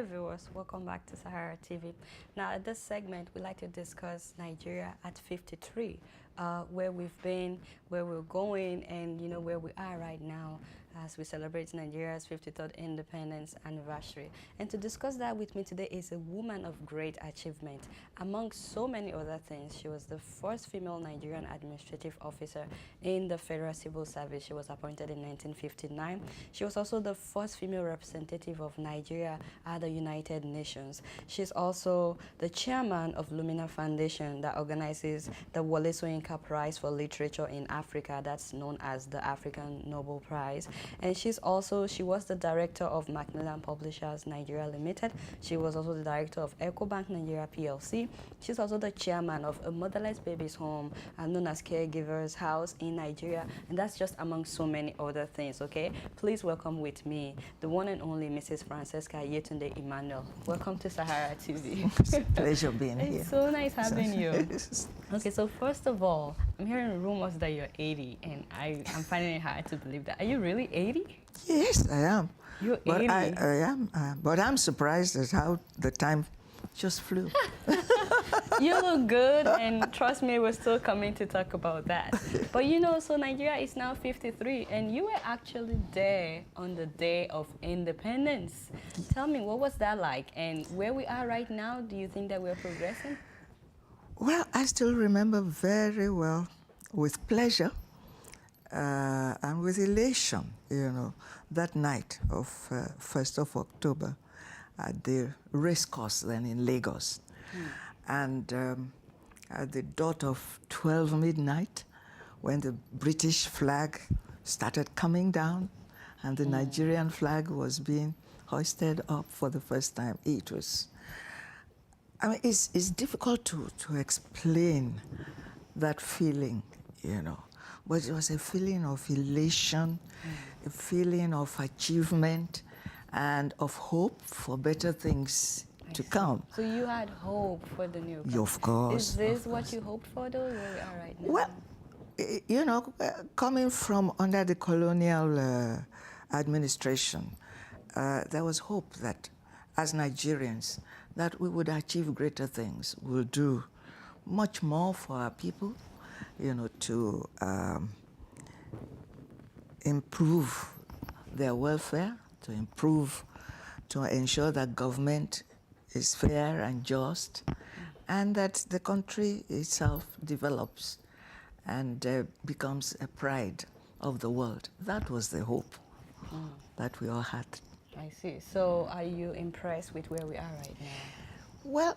Hi viewers, welcome back to Sahara TV. Now at this segment, we like to discuss Nigeria at 53, where we've been, where we're going, and where we are right now as we celebrate Nigeria's 53rd independence anniversary. And to discuss that with me today is a woman of great achievement. Among so many other things, she was the first female Nigerian administrative officer in the Federal Civil Service. She was appointed in 1959. She was also the first female representative of Nigeria at the United Nations. She's also the chairman of Lumina Foundation that organizes the Wole Soyinka Prize for Literature in Africa, that's known as the African Nobel Prize. And she was the director of Macmillan Publishers Nigeria Limited. She was also the director of EcoBank Nigeria PLC. She's also the chairman of a motherless babies home known as Caregivers House in Nigeria. And that's just among so many other things, okay? Please welcome with me the one and only Mrs. Francesca Yetunde Emmanuel. Welcome to Sahara TV. It's a pleasure being here. It's so nice having you. Okay, so first of all, I'm hearing rumors that you're 80, and I'm finding it hard to believe that. Are you really 80? Yes, I am. You're but 80? I am. But I'm surprised at how the time just flew. You look good, and trust me, we're still coming to talk about that. But so Nigeria is now 53, and you were actually there on the day of independence. Tell me, what was that like? And where we are right now, do you think that we're progressing? Well, I still remember very well, with pleasure and with elation, that night of 1st of October at the race course then in Lagos. And at the dot of 12 midnight, when the British flag started coming down and the Nigerian flag was being hoisted up for the first time, it was, it's difficult to explain that feeling, but it was a feeling of elation, a feeling of achievement, and of hope for better things to come. So you had hope for the new country. Of course. Is this what you hoped for, though, where we are right Well, now? coming from under the colonial administration, there was hope that as Nigerians, that we would achieve greater things. We'll do much more for our people, to improve their welfare, to ensure that government is fair and just, and that the country itself develops and becomes a pride of the world. That was the hope that we all had. I see. So are you impressed with where we are right now? Well,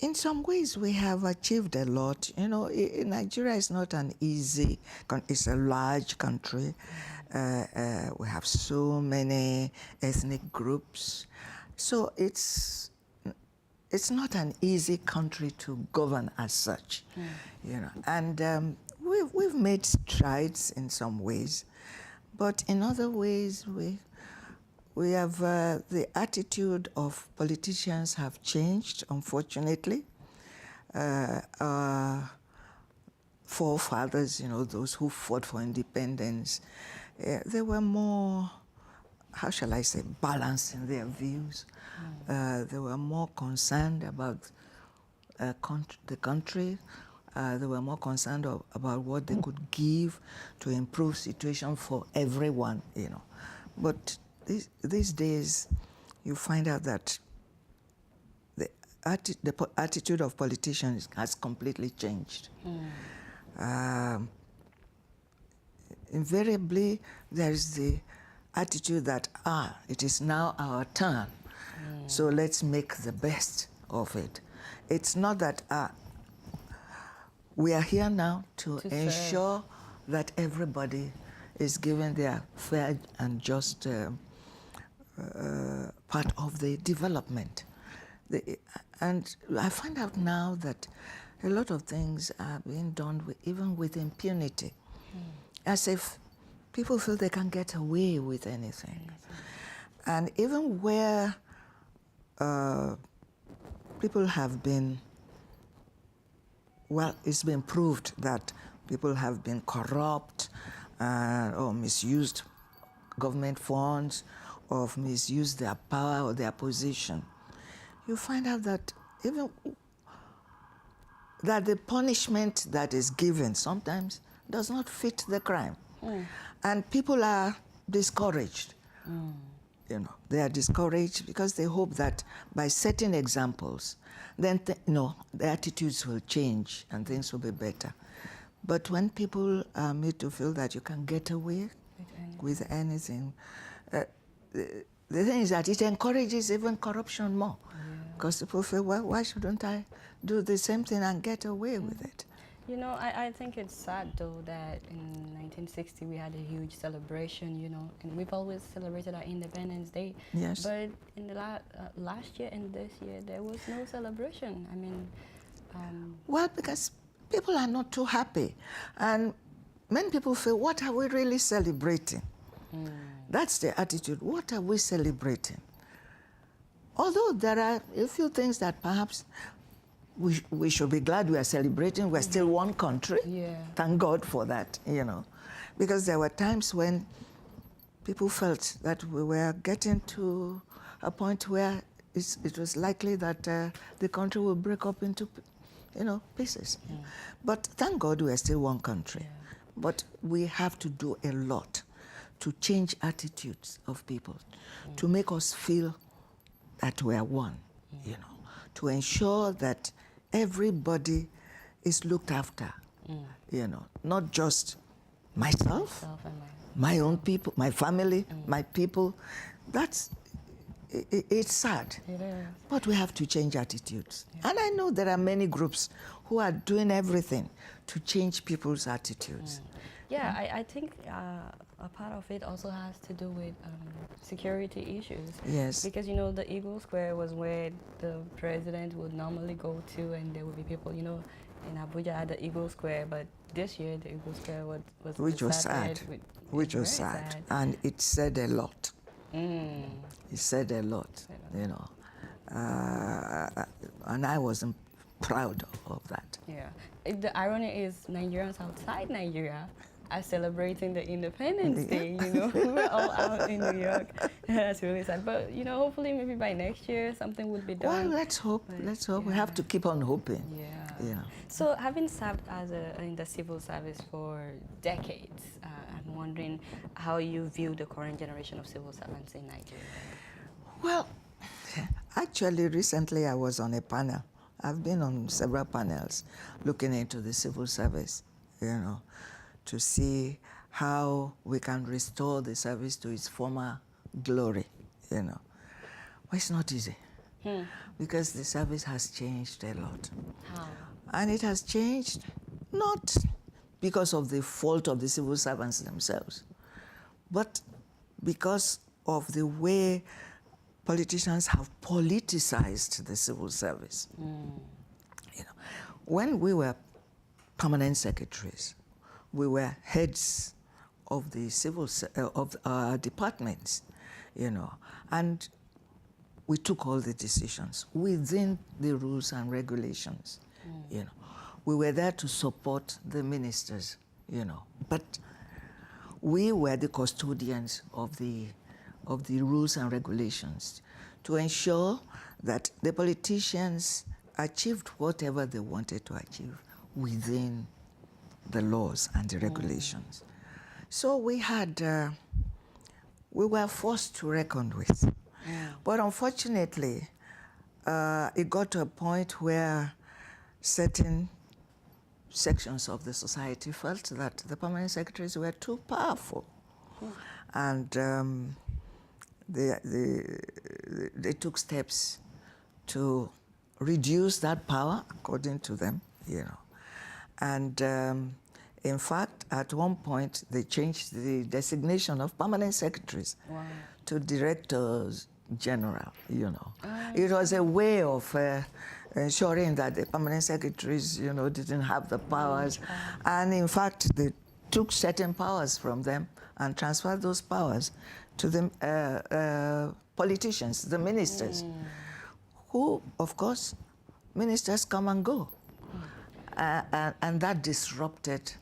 in some ways we have achieved a lot. Nigeria is not an easy country. It's a large country. We have so many ethnic groups. So it's not an easy country to govern as such, And we've made strides in some ways, but in other ways we have the attitude of politicians have changed, unfortunately. Our forefathers, those who fought for independence, they were more, how shall I say, balanced in their views. They were more concerned about the country. They were more concerned about what they could give to improve situation for everyone, But these days, you find out that the attitude of politicians has completely changed. Invariably, there is the attitude that, it is now our turn, so let's make the best of it. It's not that we are here now to ensure that everybody is given their fair and just part of the development. And I find out now that a lot of things are being done even with impunity, as if people feel they can get away with anything. And even where people have been, well, it's been proved that people have been corrupt or misused government funds of misuse their power or their position, you find out that even that the punishment that is given sometimes does not fit the crime. And people are discouraged. You know, they are discouraged because they hope that by setting examples, then the attitudes will change and things will be better. But when people are made to feel that you can get away with anything, the thing is that it encourages even corruption more. Because people feel, well, why shouldn't I do the same thing and get away with it? You know, I think it's sad, though, that in 1960 we had a huge celebration, you know, and we've always celebrated our Independence Day. Yes. But in the last year and this year, there was no celebration. I mean... well, because people are not too happy. And many people feel, what are we really celebrating? That's the attitude. What are we celebrating? Although there are a few things that perhaps we should be glad we are celebrating. We're still one country. Yeah. Thank God for that, you know. Because there were times when people felt that we were getting to a point where it was likely that the country will break up into, you know, pieces. But thank God we are still one country. But we have to do a lot to change attitudes of people, to make us feel that we are one, you know, to ensure that everybody is looked after, you know, not just myself, my own people, my family, my people. It's sad. It is. But we have to change attitudes. And I know there are many groups who are doing everything to change people's attitudes. Yeah, I think a part of it also has to do with security issues. Yes. Because, you know, the Eagle Square was where the president would normally go to, and there would be people, you know, in Abuja at the Eagle Square, but this year the Eagle Square was Which was sad. Which was sad. And it said a lot. It said a lot, you know. And I wasn't proud of that. Yeah. The irony is Nigerians outside Nigeria are celebrating the Independence Day, you know. We're all out in New York. That's really sad. But, you know, hopefully maybe by next year something will be done. Well, let's hope. But, let's hope. We have to keep on hoping. Yeah. You know. So having served in the civil service for decades, I'm wondering how you view the current generation of civil servants in Nigeria. Well, actually, recently I was on a panel. I've been on several panels looking into the civil service, you know, to see how we can restore the service to its former glory, you know. Well, it's not easy because the service has changed a lot. How? And it has changed not because of the fault of the civil servants themselves, but because of the way politicians have politicized the civil service. You know, when we were permanent secretaries, we were heads of the departments, you know, and we took all the decisions within the rules and regulations. You know, we were there to support the ministers, you know, but we were the custodians of the rules and regulations to ensure that the politicians achieved whatever they wanted to achieve within the laws and the regulations. So we were forced to reckon with. But unfortunately, it got to a point where certain sections of the society felt that the permanent secretaries were too powerful. And they took steps to reduce that power, according to them, you know. And in fact, at one point, they changed the designation of permanent secretaries to directors general, you know. It was a way of ensuring that the permanent secretaries, you know, didn't have the powers. And in fact, they took certain powers from them and transferred those powers to the politicians, the ministers, who, of course, ministers come and go. And that disrupted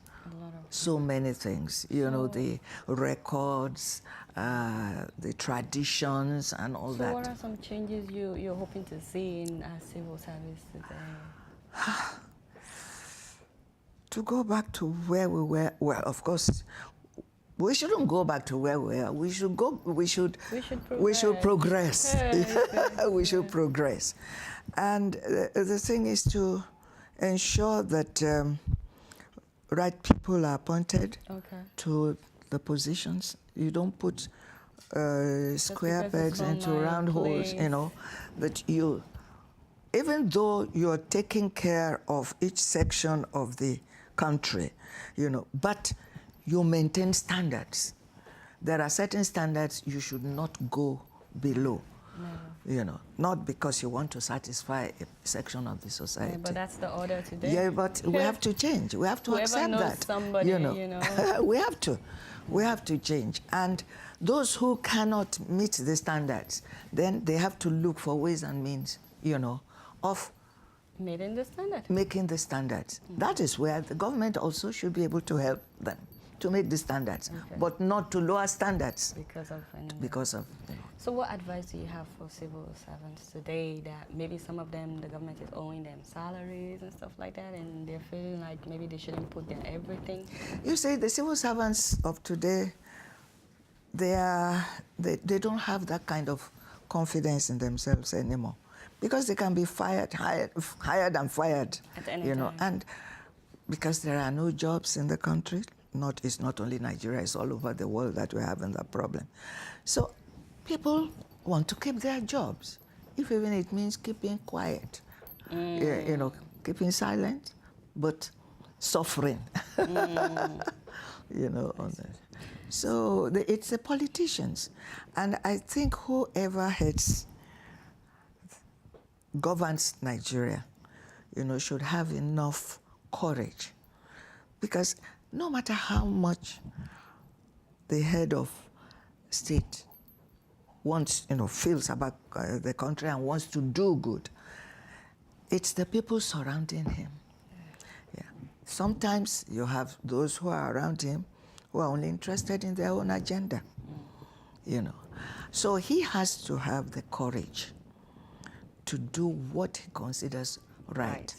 so many things, you know, the records, the traditions and all that. So what are some changes you're hoping to see in civil service today? To go back to where we were, well, of course, we shouldn't go back to where we were. We should progress. We should progress. And the thing is to ensure that right people are appointed to the positions. You don't put square pegs into round holes, you know, that you, even though you're taking care of each section of the country, you know, but you maintain standards. There are certain standards you should not go below. No. You know, not because you want to satisfy a section of the society. Yeah, but that's the order today. Yeah, but we have to change. We have to accept that. Somebody, you know. We have to change. And those who cannot meet the standards, then they have to look for ways and means, you know, of making the standard. Making the standards. That is where the government also should be able to help them to make the standards, but not to lower standards. Because of. So what advice do you have for civil servants today that maybe some of them, the government is owing them salaries and stuff like that, and they're feeling like maybe they shouldn't put their everything? You see, the civil servants of today, they don't have that kind of confidence in themselves anymore, because they can be hired and fired, at any you know, time. and because there are no jobs in the country. It's not only Nigeria, it's all over the world that we're having that problem. So people want to keep their jobs, if even it means keeping quiet, you know, keeping silent, but suffering, you know. On that. So it's the politicians. And I think whoever governs Nigeria, you know, should have enough courage, because no matter how much the head of state wants, you know, feels about the country and wants to do good, it's the people surrounding him. Yeah. Sometimes you have those who are around him who are only interested in their own agenda, you know. So he has to have the courage to do what he considers right.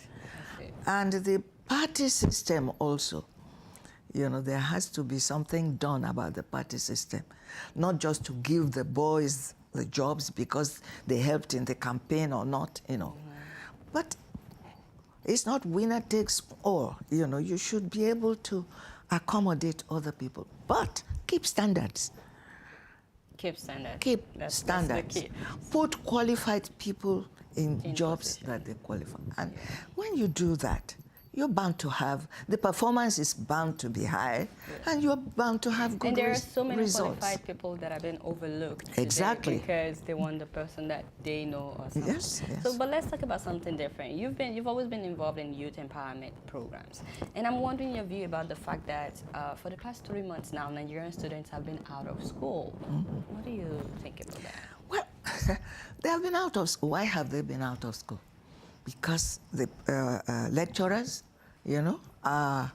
And the party system also, you know, there has to be something done about the party system, not just to give the boys the jobs because they helped in the campaign or not, you know. But it's not winner takes all, you know. You should be able to accommodate other people, but keep standards. Keep standards. Keep standards. That's the key. Put qualified people in jobs that they qualify. And when you do that, you're bound to have, the performance is bound to be high, and you're bound to have good results. And there are so many qualified people that have been overlooked exactly because they want the person that they know or something. Yes, yes. So, but let's talk about something different. You've always been involved in youth empowerment programs, and I'm wondering your view about the fact that for the past 3 months now, Nigerian students have been out of school. What do you think about that? Well, they have been out of school. Why have they been out of school? Because the lecturers, you know, are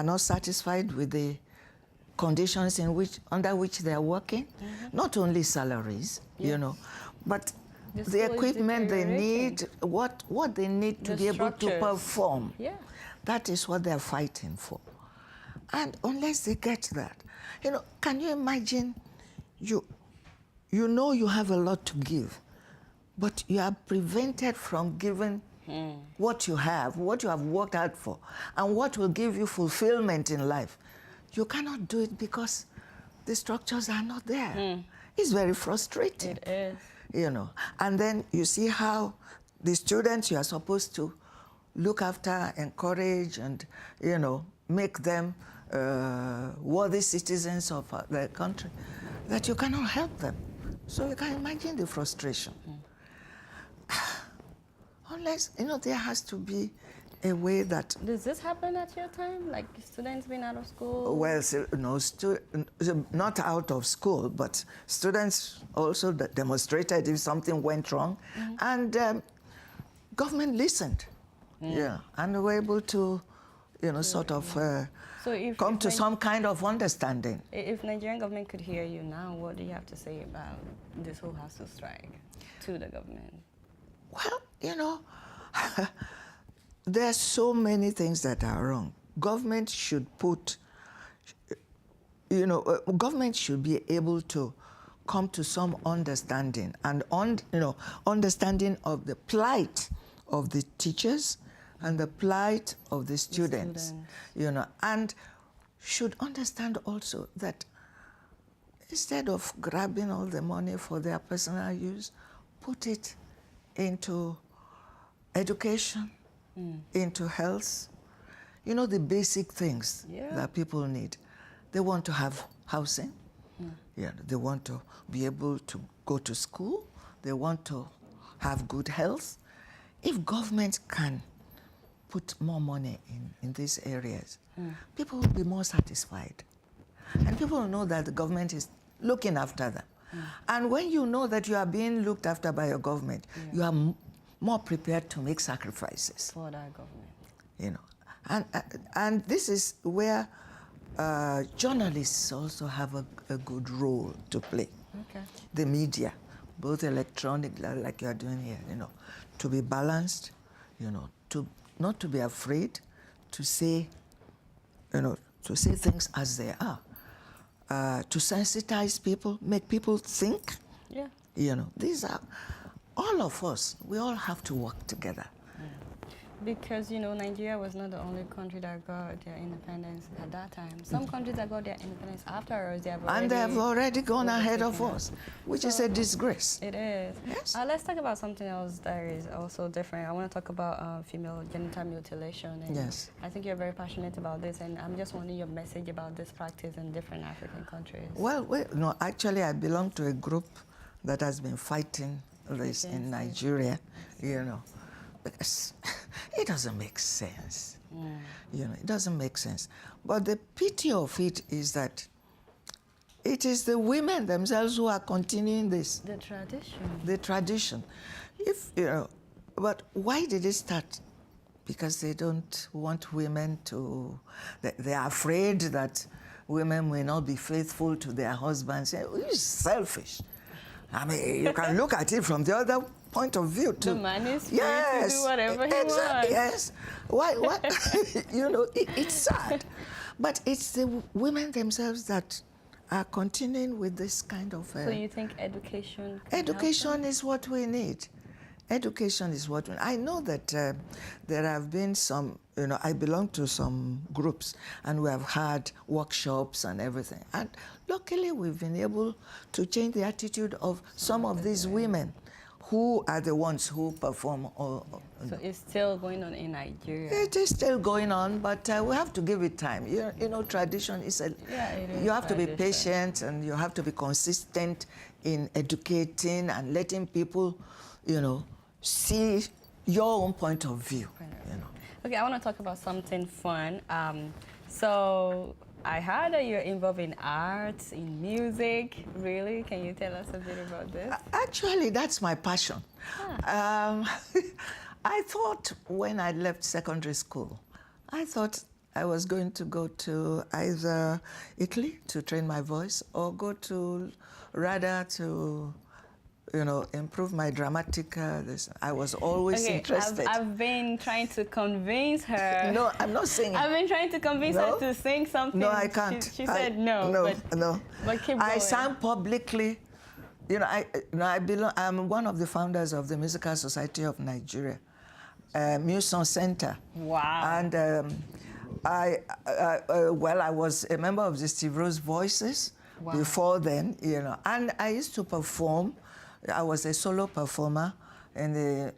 not satisfied with the conditions under which they are working. Not only salaries, you know, but the equipment they need, what they need to be able to perform. Yeah. That is what they're fighting for. And unless they get that, you know, can you imagine, you know you have a lot to give, but you are prevented from giving what you have worked hard for, and what will give you fulfillment in life. You cannot do it because the structures are not there. It's very frustrating. It is. You know, and then you see how the students you are supposed to look after, encourage, and, you know, make them worthy citizens of the country, that you cannot help them. So you can imagine the frustration. Unless, you know, there has to be a way that... Does this happen at your time? Like students being out of school? Well, no, not out of school, but students also demonstrated if something went wrong. And government listened, yeah, and were able to, you know, sort of... So So come to some kind of understanding. If Nigerian government could hear you now, what do you have to say about this whole house strike to the government? Well, you know, there are so many things that are wrong. Government should put, you know, government should be able to come to some understanding and, understanding of the plight of the teachers and the plight of the students, you know, and should understand also that instead of grabbing all the money for their personal use, put it into education, into health, you know, the basic things that people need. They want to have housing. Yeah, they want to be able to go to school. They want to have good health. If government can put more money in these areas, people will be more satisfied. And people will know that the government is looking after them. And when you know that you are being looked after by your government, you are more prepared to make sacrifices. For that government. You know, and this is where journalists also have a good role to play. Okay. The media, both electronic, like you are doing here, you know, to be balanced, you know, to not to be afraid to say, you know, to say things as they are, to sensitize people, make people think. Yeah. You know, these are all of us. We all have to work together. Because, you know, Nigeria was not the only country that got their independence at that time. Some countries that got their independence after us, they have already gone ahead of us, which is a disgrace. It is. Yes. Let's talk about something else that is also different. I want to talk about female genital mutilation. And yes. I think you're very passionate about this, and I'm just wondering your message about this practice in different African countries. Well, no, actually, I belong to a group that has been fighting this in Nigeria, you know. Because it doesn't make sense. You know, it doesn't make sense. But the pity of it is that it is the women themselves who are continuing this. The tradition. The tradition. If, you know, but why did it start? Because they don't want women to, they are afraid that women may not be faithful to their husbands. It's selfish. I mean, you can look at it from the other point of view too. The man is free to do whatever he wants. Yes. Why? You know, it's sad. But it's the women themselves that are continuing with this kind of... so you think education... Education is what we need. Education is what we need. I know that there have been some, you know, I belong to some groups, and we have had workshops and everything. And luckily, we've been able to change the attitude of some of these women who are the ones who perform. So it's still going on in Nigeria? It is still going on, but we have to give it time. You know, tradition is a... Yeah, it is. You have to be patient, and you have to be consistent in educating and letting people, you know, see your own point of view. You know. Okay, I want to talk about something fun. So I heard that you're involved in arts, in music. Really? Can you tell us a bit about this? Actually, that's my passion. I thought when I left secondary school, I thought I was going to go to either Italy to train my voice or go to you know, improve my dramatic. I was always interested. I've been trying to convince her. No, I'm not singing. I've been trying to convince her to sing something. No, I can't. She said no. No. But keep going. I sang publicly. You know, I belong. I'm one of the founders of the Musical Society of Nigeria, Muson Center. Wow. And I was a member of the Steve Rose Voices before then. You know, and I used to perform. I was a solo performer in the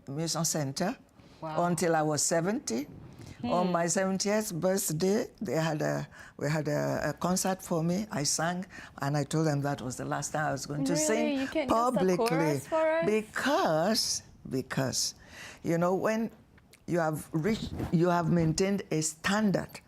Muson Center until I was 70. On my 70th birthday, we had a concert for me. I sang, and I told them that was the last time I was going to sing you can't publicly. Just a chorus for us? Because, you know, when you have maintained a standard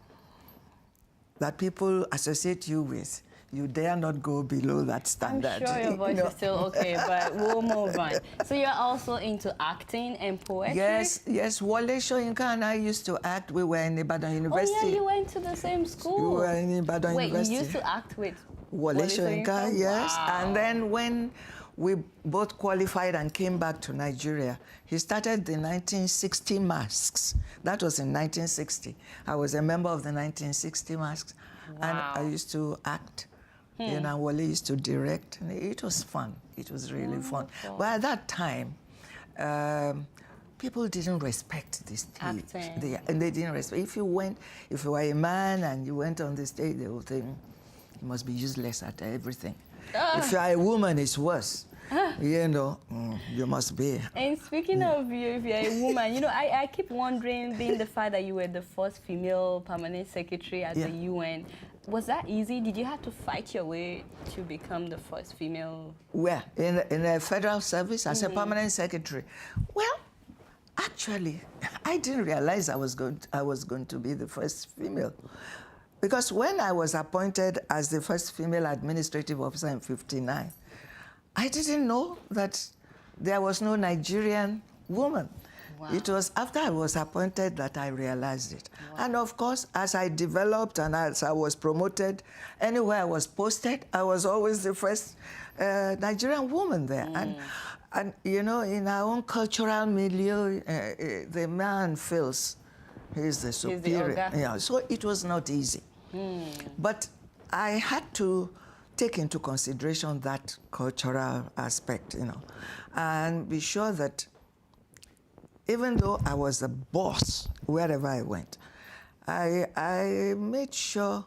that people associate you with, you dare not go below that standard. I'm sure your voice is still okay, but we'll move on. So you're also into acting and poetry? Yes, Wale Soyinka and I used to act. We were in Ibadan University. Oh yeah, you went to the same school. We were in Ibadan University. Wait, you used to act with Wale Soyinka, yes. Wow. And then when we both qualified and came back to Nigeria, he started the 1960 masks. That was in 1960. I was a member of the 1960 masks. Wow. And I used to act. You know, Wale used to direct. And it was fun. It was really fun. But at that time, people didn't respect the stage. They didn't respect. If you were a man and you went on the stage, they would think, you must be useless at everything. If you are a woman, it's worse. You know, you must be. And speaking of you, if you're a woman, you know, I keep wondering, being the fact that you were the first female permanent secretary at the UN, was that easy? Did you have to fight your way to become the first female? Well, in a federal service as a permanent secretary. Well, actually, I didn't realize I was going to be the first female. Because when I was appointed as the first female administrative officer in '59, I didn't know that there was no Nigerian woman. Wow. It was after I was appointed that I realized it. Wow. And of course, as I developed and as I was promoted, anywhere I was posted, I was always the first Nigerian woman there. And you know, in our own cultural milieu, the man feels he's the superior. Yeah, so it was not easy. But I had to take into consideration that cultural aspect, you know, and be sure that even though I was the boss wherever I went, I made sure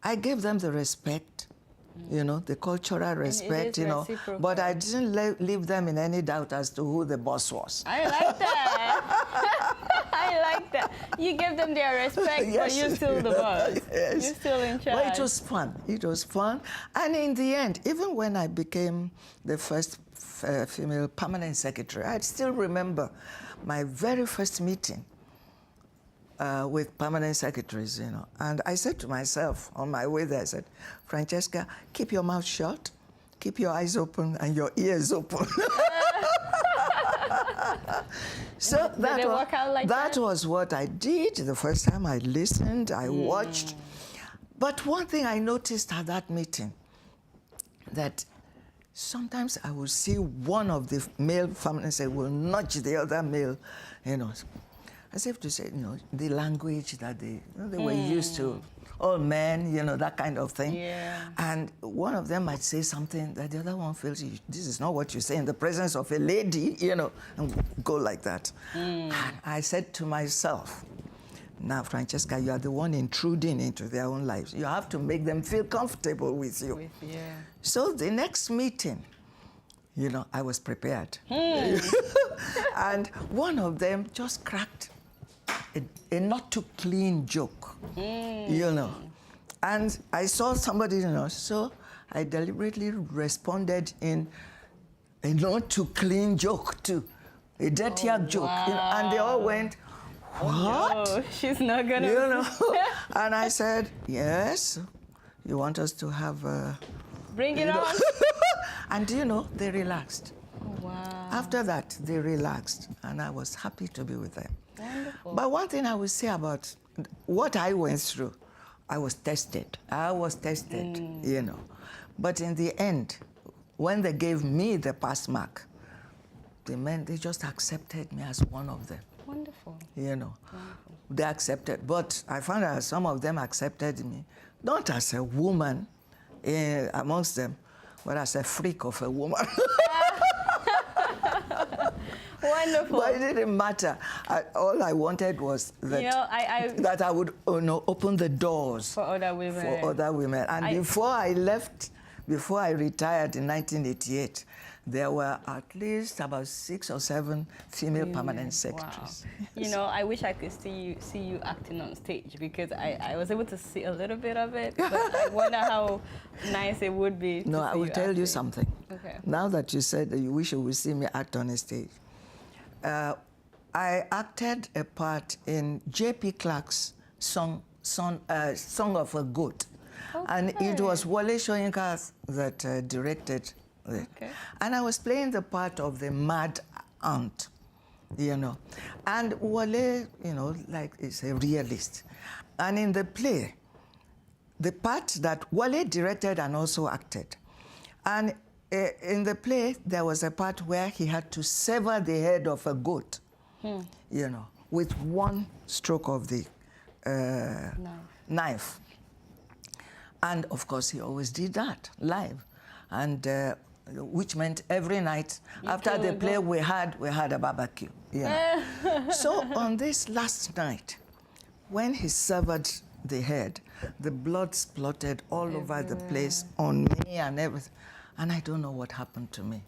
I gave them the respect, you know, the cultural respect, you know, but I didn't leave them in any doubt as to who the boss was. I like that. I like that. You give them their respect, yes, but you're still the boss. Yes. You're still in charge. Well, it was fun. It was fun. And in the end, even when I became the first female permanent secretary, I still remember my very first meeting with permanent secretaries, you know. And I said to myself on my way there, I said, Francesca, keep your mouth shut, keep your eyes open and your ears open. So that was what I did the first time I listened, I watched. But one thing I noticed at that meeting, that sometimes I would see one of the male permanent secretaries will nudge the other male, you know, as if to say, you know, the language that they were used to, all men, you know, that kind of thing. Yeah. And one of them might say something that the other one feels, this is not what you say in the presence of a lady, you know, and go like that. And I said to myself, now, Francesca, you are the one intruding into their own lives. You have to make them feel comfortable with you. So the next meeting, you know, I was prepared. And one of them just cracked a not too clean joke, you know. And I saw somebody, you know, so I deliberately responded in a not too clean joke too, a dirtier joke. Wow. You know, and they all went, what? Oh, no, she's not gonna. You know, and I said, yes, you want us to have bring it on. And you know, they relaxed. Oh, wow. After that, they relaxed, and I was happy to be with them. Wonderful. But one thing I would say about what I went through, I was tested. You know. But in the end, when they gave me the pass mark, they just accepted me as one of them. Wonderful. You know, they accepted. But I found that some of them accepted me, not as a woman amongst them, but as a freak of a woman. Wonderful. But it didn't matter. All I wanted was that, you know, that I would, you know, open the doors for other women. For other women. And before I left, before I retired in 1988, there were at least about 6 or 7 female permanent secretaries. Wow. You know, I wish I could see you acting on stage, because I was able to see a little bit of it, but I wonder how nice it would be. No, I will tell you something. Okay. Now that you said that you wish you would see me act on a stage, I acted a part in J.P. Clark's song of a Goat. And it was Wale Soyinka that directed it. Okay. And I was playing the part of the mad aunt, you know. And Wale, you know, like, is a realist. And in the play, the part that Wale directed and also acted. And in the play, there was a part where he had to sever the head of a goat, you know, with one stroke of the knife. And of course, he always did that live. And which meant every night after the play we had a barbecue. You know. So on this last night, when he severed the head, the blood splotted all over the place on me and everything. And I don't know what happened to me.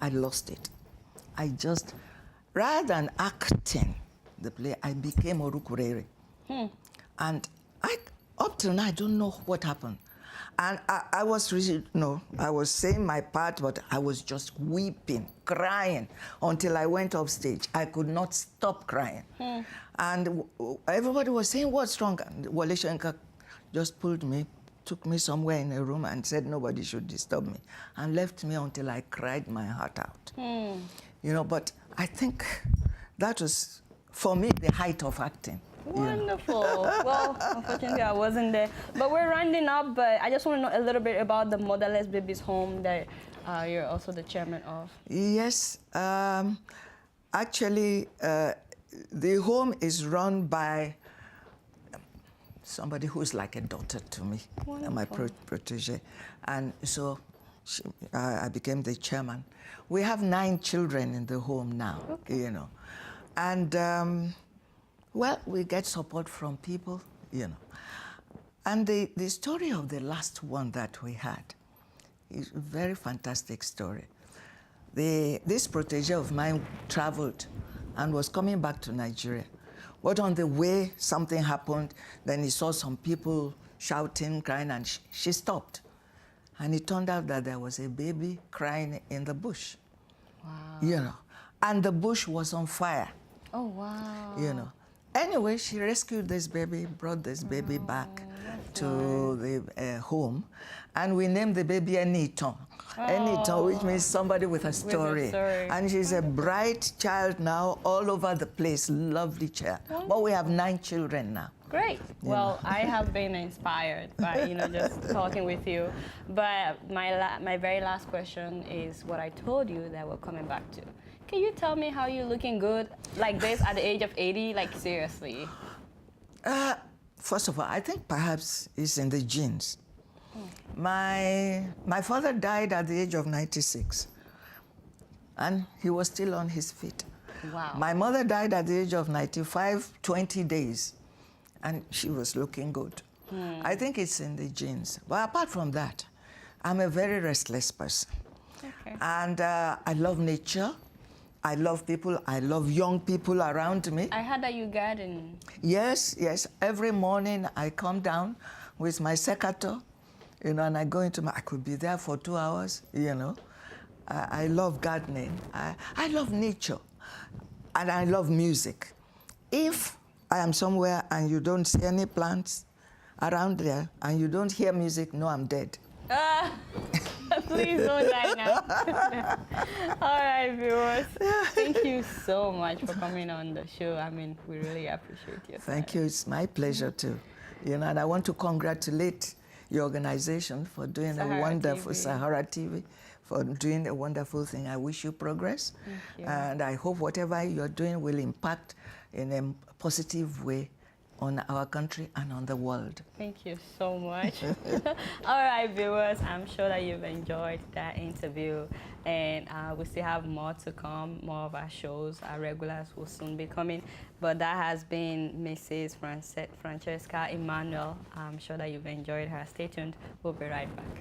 I lost it. I just, rather than acting the play, I became Orukurere. And up till now, I don't know what happened. And I was really, I was saying my part, but I was just weeping, crying, until I went off stage. I could not stop crying. And everybody was saying, what's wrong? And Wale Soyinka just pulled me, took me somewhere in a room and said nobody should disturb me, and left me until I cried my heart out. You know, but I think that was, for me, the height of acting. Wonderful. Well, unfortunately, I wasn't there. But we're rounding up, but I just want to know a little bit about the Motherless Babies Home that you're also the chairman of. Yes. Actually, the home is run by somebody who's like a daughter to me, my protege. And so I became the chairman. We have 9 children in the home now, you know. And well, we get support from people, you know. And the story of the last one that we had is a very fantastic story. This protege of mine traveled and was coming back to Nigeria. But on the way, something happened. Then he saw some people shouting, crying, and she stopped. And it turned out that there was a baby crying in the bush. Wow. You know, and the bush was on fire. Oh, wow. You know. Anyway, she rescued this baby, brought this baby back to the home, and we named the baby Eniton. Eniton, which means somebody with a story. And she's a bright child now, all over the place, lovely child. But we have 9 children now. Great. Well, I have been inspired by, just talking with you. But my very last question is what I told you that we're coming back to. Can you tell me how you're looking good like this at the age of 80? Like, seriously. First of all, I think perhaps it's in the genes. My father died at the age of 96, and he was still on his feet. Wow. My mother died at the age of 95, 20 days, and she was looking good. I think it's in the genes. But apart from that, I'm a very restless person. Okay. And I love nature. I love people. I love young people around me. I heard that you garden. Yes, yes. Every morning I come down with my secateur, and I go into I could be there for 2 hours, I love gardening. I love nature, and I love music. If I am somewhere and you don't see any plants around there, and you don't hear music, no, I'm dead. Please don't die now. All right, viewers. Thank you so much for coming on the show. I mean, we really appreciate your time. Thank you. It's my pleasure, too. And I want to congratulate your organization for doing a wonderful SaharaTV, for doing a wonderful thing. I wish you progress. Thank you. And I hope whatever you're doing will impact in a positive way on our country and on the world. Thank you so much. All right, viewers, I'm sure that you've enjoyed that interview, and we still have more to come. More of our shows, our regulars will soon be coming, but that has been Mrs. Francesca Emmanuel. I'm sure that you've enjoyed her. Stay tuned. We'll be right back.